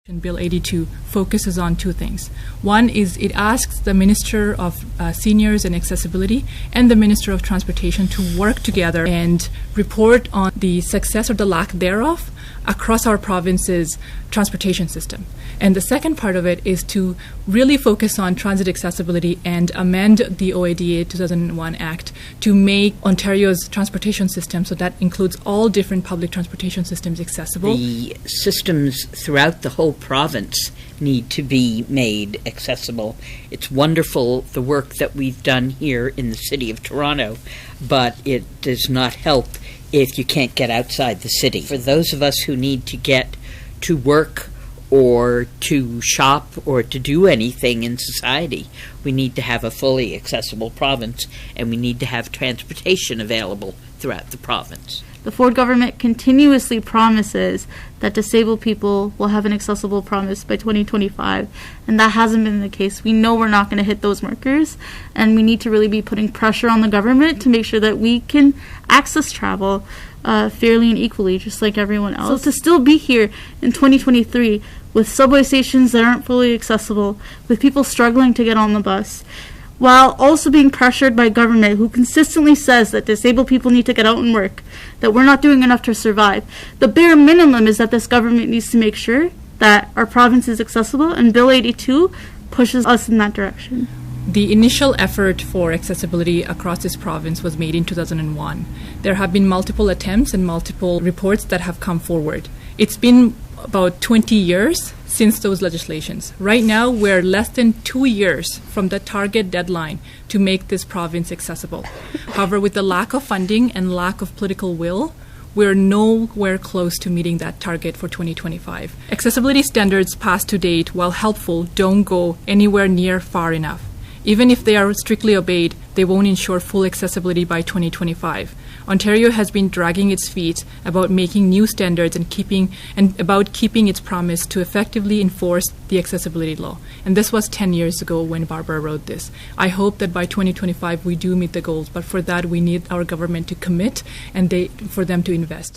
Bill 82 focuses on two things. One is it asks the Minister of Seniors and Accessibility and the Minister of Transportation to work together and report on the success or the lack thereof across our province's transportation system. And the second part of it is to really focus on transit accessibility and amend the OADA 2001 Act to make Ontario's transportation system, so that includes all different public transportation systems, accessible. The systems throughout the whole province need to be made accessible. It's wonderful the work that we've done here in the City of Toronto, but it does not help if you can't get outside the city. For those of us who need to get to work or to shop or to do anything in society, we need to have a fully accessible province, and we need to have transportation available throughout the province. The Ford government continuously promises that disabled people will have an accessible province by 2025, and that hasn't been the case. We know we're not going to hit those markers, and we need to really be putting pressure on the government to make sure that we can access travel fairly and equally, just like everyone else. So to still be here in 2023 with subway stations that aren't fully accessible, with people struggling to get on the bus, while also being pressured by government who consistently says that disabled people need to get out and work, that we're not doing enough to survive. The bare minimum is that this government needs to make sure that our province is accessible, and Bill 82 pushes us in that direction. The initial effort for accessibility across this province was made in 2001. There have been multiple attempts and multiple reports that have come forward. It's been about 20 years since those legislations. Right now, we're less than 2 years from the target deadline to make this province accessible. However, with the lack of funding and lack of political will, we're nowhere close to meeting that target for 2025. Accessibility standards passed to date, while helpful, don't go anywhere near far enough. Even if they are strictly obeyed, they won't ensure full accessibility by 2025. Ontario has been dragging its feet about making new standards and about keeping its promise to effectively enforce the accessibility law. And this was 10 years ago when Barbara wrote this. I hope that by 2025 we do meet the goals, but for that we need our government to commit and for them to invest.